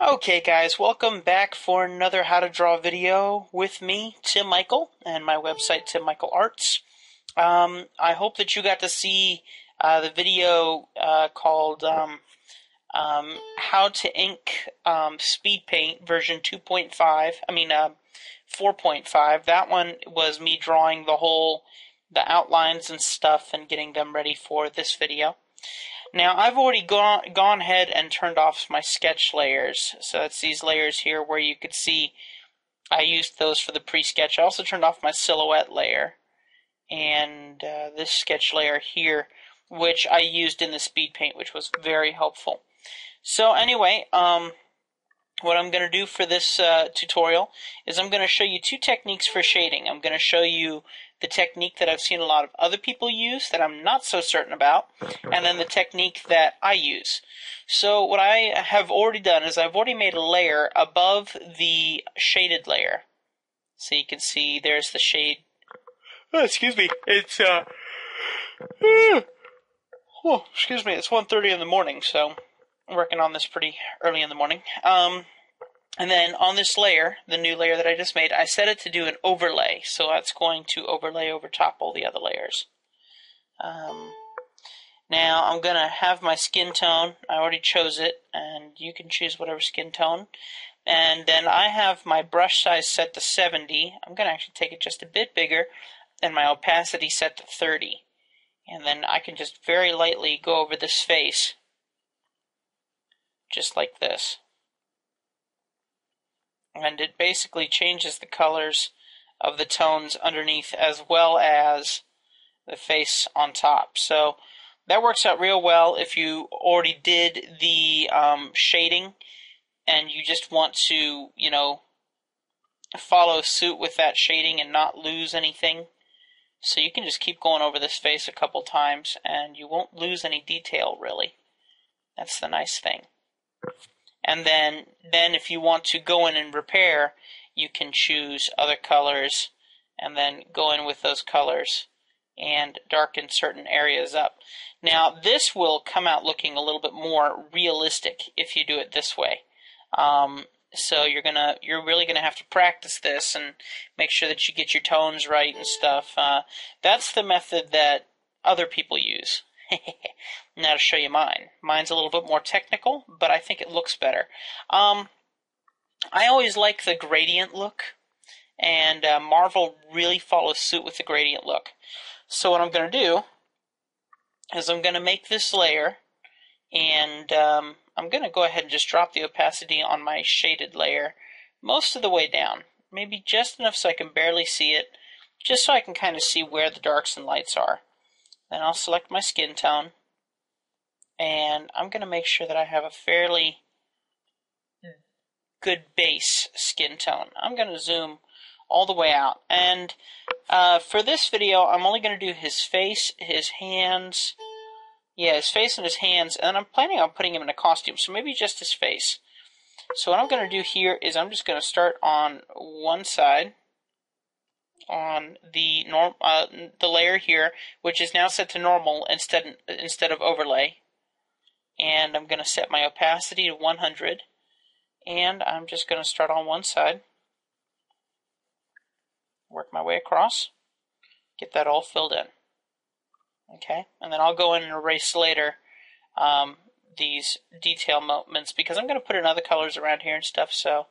Okay guys, welcome back for another how to draw video with me, Tim Michael, and my website, Tim Michael Arts. I hope that you got to see the video called How to Ink Speed Paint version 2.5, 4.5. That one was me drawing the outlines and stuff and getting them ready for this video. Now I've already gone ahead and turned off my sketch layers. So it's these layers here where you could see I used those for the pre-sketch. I also turned off my silhouette layer and this sketch layer here, which I used in the speed paint, which was very helpful. So anyway, what I'm going to do for this tutorial is I'm going to show you two techniques for shading. I'm going to show you the technique that I've seen a lot of other people use that I'm not so certain about, and then the technique that I use. So what I have already done is I've already made a layer above the shaded layer. So you can see there's the shade. Oh, excuse me. It's excuse me. It's 1:30 in the morning, so I'm working on this pretty early in the morning. And then on this layer, the new layer that I just made, I set it to do an overlay. So that's going to overlay over top all the other layers. Now I'm going to have my skin tone. I already chose it, and you can choose whatever skin tone. And then I have my brush size set to 70. I'm going to actually take it just a bit bigger, and my opacity set to 30. And then I can just very lightly go over this face, just like this. And it basically changes the colors of the tones underneath as well as the face on top. So that works out real well if you already did the shading and you just want to, follow suit with that shading and not lose anything. So you can just keep going over this face a couple times and you won't lose any detail really. That's the nice thing. And then if you want to go in and repair, you can choose other colors and then go in with those colors and darken certain areas up. Now this will come out looking a little bit more realistic if you do it this way. So you're really gonna have to practice this and make sure that you get your tones right and stuff. That's the method that other people use. Now to show you mine. Mine's a little bit more technical, but I think it looks better. I always like the gradient look, and Marvel really follows suit with the gradient look. So what I'm going to do is I'm going to make this layer, and I'm going to go ahead and just drop the opacity on my shaded layer most of the way down. Maybe just enough so I can barely see it, just so I can kind of see where the darks and lights are. Then I'll select my skin tone, and I'm going to make sure that I have a fairly good base skin tone. I'm going to zoom all the way out. And for this video, I'm only going to do his face, his hands, his face and his hands, and I'm planning on putting him in a costume, so maybe just his face. So what I'm going to do here is I'm just going to start on one side, on the layer here, which is now set to normal instead of overlay. And I'm going to set my opacity to 100, and I'm just going to start on one side, work my way across, get that all filled in. Okay, and then I'll go in and erase later these detail moments because I'm going to put in other colors around here and stuff. So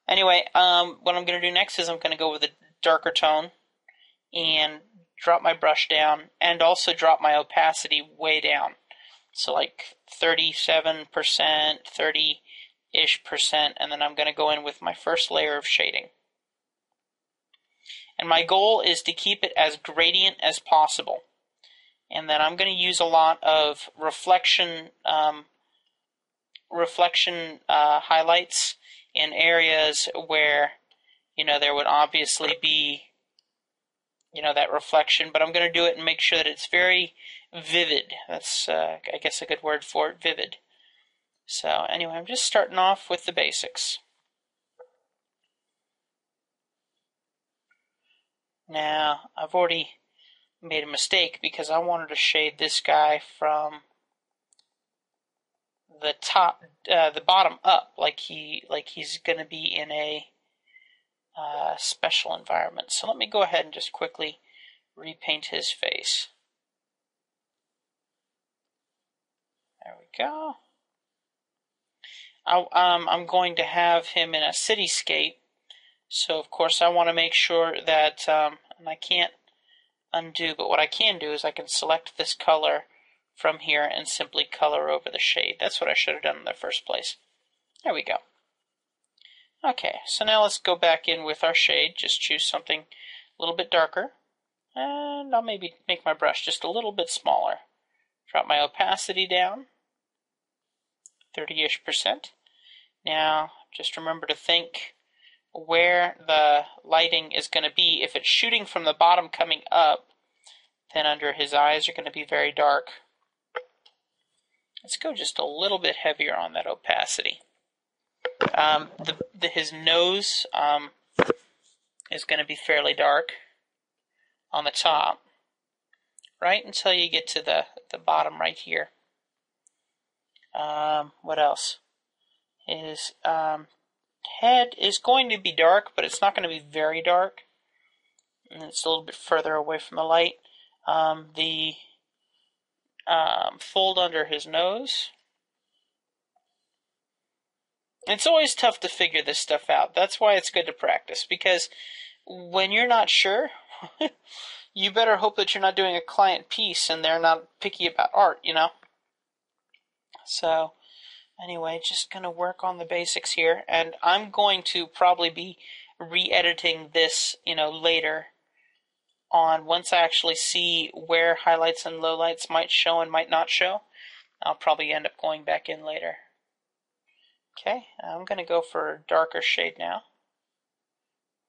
anyway, what I'm going to do next is I'm going to go with a darker tone and drop my brush down and also drop my opacity way down. So like 37%, 30-ish%, and then I'm going to go in with my first layer of shading. And my goal is to keep it as gradient as possible. And then I'm going to use a lot of reflection highlights in areas where, there would obviously be, that reflection, but I'm going to do it and make sure that it's very vivid. That's, I guess, a good word for it, vivid. So anyway, I'm just starting off with the basics. Now, I've already made a mistake because I wanted to shade this guy from the top, the bottom up, like he's going to be in a special environment. So let me go ahead and just quickly repaint his face. There we go. I'm going to have him in a cityscape, so of course I want to make sure that, and I can't undo, but what I can do is I can select this color from here and simply color over the shade. That's what I should have done in the first place. There we go. Okay, so now let's go back in with our shade. Just choose something a little bit darker, and I'll maybe make my brush just a little bit smaller. Drop my opacity down, 30-ish%. Now, just remember to think where the lighting is going to be. If it's shooting from the bottom coming up, then under his eyes are going to be very dark. Let's go just a little bit heavier on that opacity. His nose is going to be fairly dark on the top, right until you get to the bottom right here. What else? His head is going to be dark, but it's not going to be very dark. And it's a little bit further away from the light. The fold under his nose. It's always tough to figure this stuff out. That's why it's good to practice, because when you're not sure, you better hope that you're not doing a client piece and they're not picky about art, you know? So, anyway, just going to work on the basics here, and I'm going to probably be re-editing this, later on. Once I actually see where highlights and lowlights might show and might not show, I'll probably end up going back in later. Okay, I'm going to go for a darker shade now.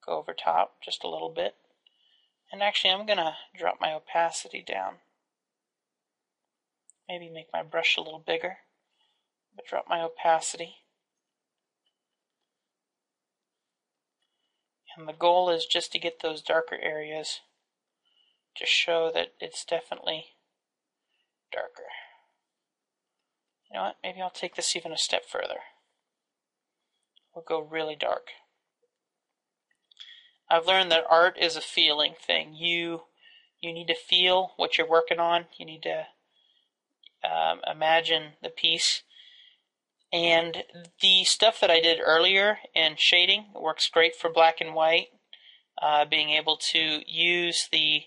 Go over top just a little bit. And actually, I'm going to drop my opacity down. Maybe make my brush a little bigger, but drop my opacity. And the goal is just to get those darker areas to show that it's definitely darker. You know what? Maybe I'll take this even a step further. We'll go really dark. I've learned that art is a feeling thing. You need to feel what you're working on. You need to imagine the piece. And the stuff that I did earlier in shading works great for black and white. Being able to use the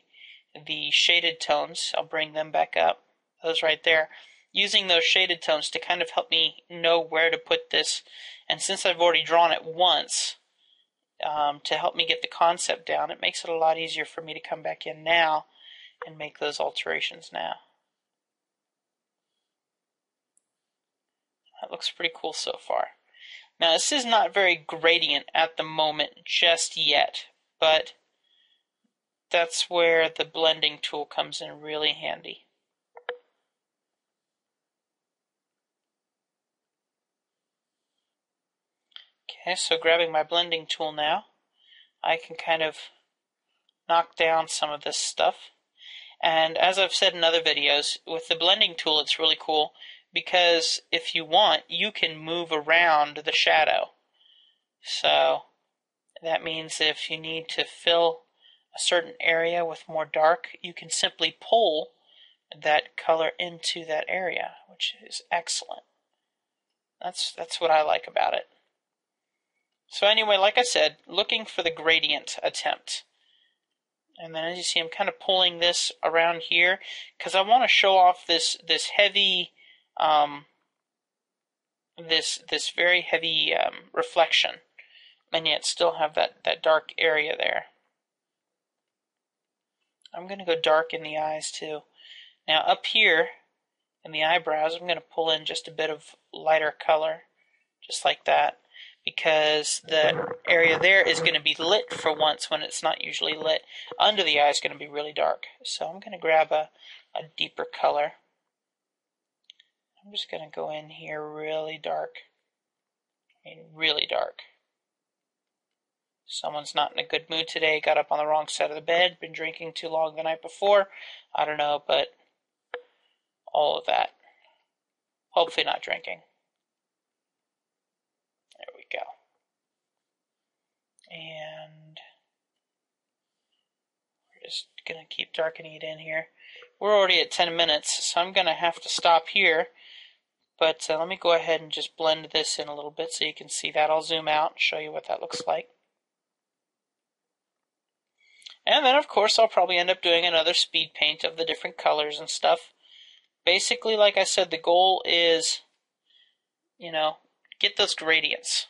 shaded tones, I'll bring them back up, those right there. Using those shaded tones to kind of help me know where to put this. And since I've already drawn it once, to help me get the concept down, it makes it a lot easier for me to come back in now and make those alterations now. That looks pretty cool so far. Now, this is not very gradient at the moment just yet, but that's where the blending tool comes in really handy. Okay, so grabbing my blending tool now, I can kind of knock down some of this stuff. And as I've said in other videos, with the blending tool it's really cool because if you want, you can move around the shadow. So that means if you need to fill a certain area with more dark, you can simply pull that color into that area, which is excellent. That's what I like about it. So anyway, like I said, looking for the gradient attempt. And then as you see, I'm kind of pulling this around here because I want to show off this heavy, this very heavy reflection, and yet still have that dark area there. I'm going to go dark in the eyes too. Now up here in the eyebrows, I'm going to pull in just a bit of lighter color, just like that, because the area there is going to be lit for once when it's not usually lit. Under the eye is going to be really dark. So I'm going to grab a deeper color. I'm just going to go in here really dark. I mean, really dark. Someone's not in a good mood today, got up on the wrong side of the bed, been drinking too long the night before. I don't know, but all of that. Hopefully not drinking. going to keep darkening it in here. We're already at 10 minutes, so I'm going to have to stop here. But let me go ahead and just blend this in a little bit so you can see that. I'll zoom out and show you what that looks like. And then, of course, I'll probably end up doing another speed paint of the different colors and stuff. Basically, like I said, the goal is, you know, get those gradients.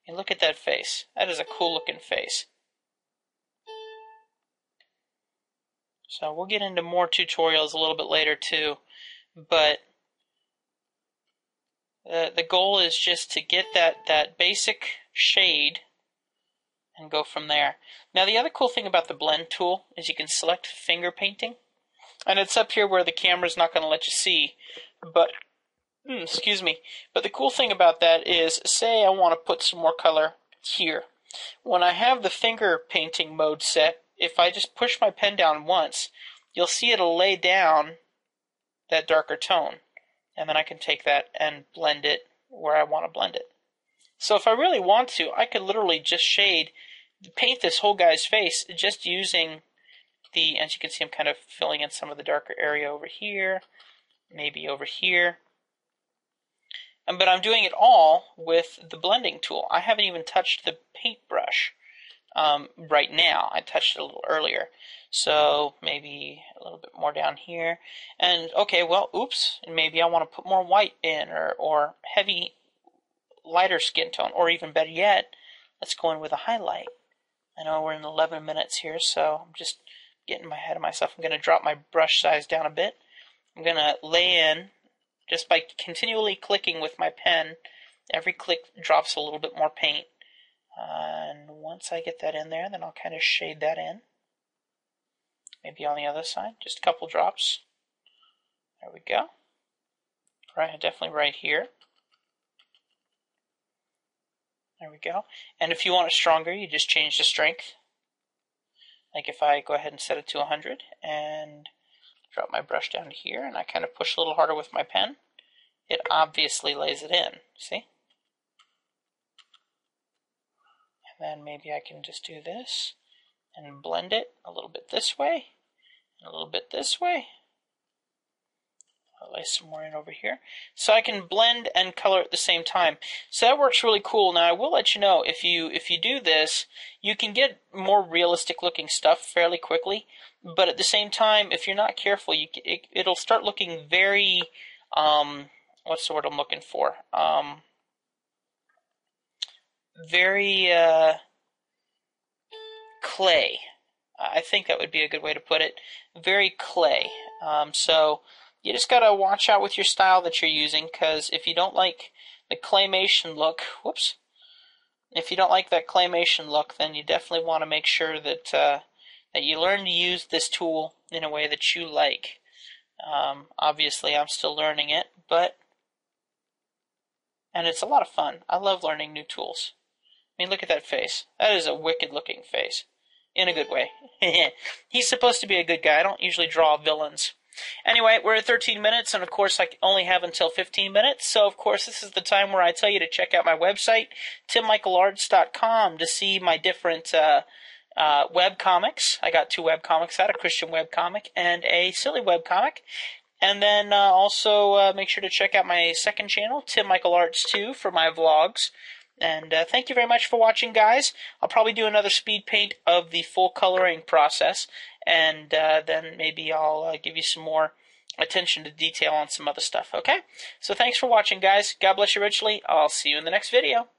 And look at that face. That is a cool looking face. So we'll get into more tutorials a little bit later too, but the goal is just to get that basic shade and go from there. Now the other cool thing about the blend tool is you can select finger painting, and it's up here where the camera's not going to let you see, but excuse me. But the cool thing about that is, say I want to put some more color here. When I have the finger painting mode set, if I just push my pen down once, you'll see it'll lay down that darker tone. And then I can take that and blend it where I want to blend it. So if I really want to, I could literally just paint this whole guy's face just using as you can see, I'm kind of filling in some of the darker area over here, maybe over here. But I'm doing it all with the blending tool. I haven't even touched the paintbrush right now. I touched it a little earlier. So maybe a little bit more down here. And okay, well, oops, maybe I want to put more white in or heavy, lighter skin tone. Or even better yet, let's go in with a highlight. I know we're in 11 minutes here, so I'm just getting ahead of myself. I'm going to drop my brush size down a bit. I'm going to lay in, just by continually clicking with my pen, every click drops a little bit more paint. And once I get that in there, then I'll kind of shade that in. Maybe on the other side, just a couple drops. There we go. Right, definitely right here. There we go. And if you want it stronger, you just change the strength. Like if I go ahead and set it to 100 and drop my brush down to here, and I kind of push a little harder with my pen, it obviously lays it in. See? And then maybe I can just do this and blend it a little bit this way and a little bit this way. I'll lay some more in over here. So I can blend and color at the same time. So that works really cool. Now I will let you know, if you do this, you can get more realistic looking stuff fairly quickly. But at the same time, if you're not careful, it'll start looking very, what's the word I'm looking for? Very clay. I think that would be a good way to put it. Very clay. So you just got to watch out with your style that you're using, because if you don't like the claymation look, if you don't like that claymation look, then you definitely want to make sure that that you learn to use this tool in a way that you like. Obviously, I'm still learning it, and it's a lot of fun. I love learning new tools. I mean, look at that face. That is a wicked looking face. In a good way. He's supposed to be a good guy. I don't usually draw villains. Anyway, we're at 13 minutes, and of course I only have until 15 minutes, so of course this is the time where I tell you to check out my website, timmichaelarts.com, to see my different web comics. I got 2 web comics out, a Christian web comic and a silly web comic. And then also make sure to check out my second channel, Tim Michael Arts 2, for my vlogs. And thank you very much for watching, guys. I'll probably do another speed paint of the full coloring process, and then maybe I'll give you some more attention to detail on some other stuff, okay? So thanks for watching, guys. God bless you richly. I'll see you in the next video.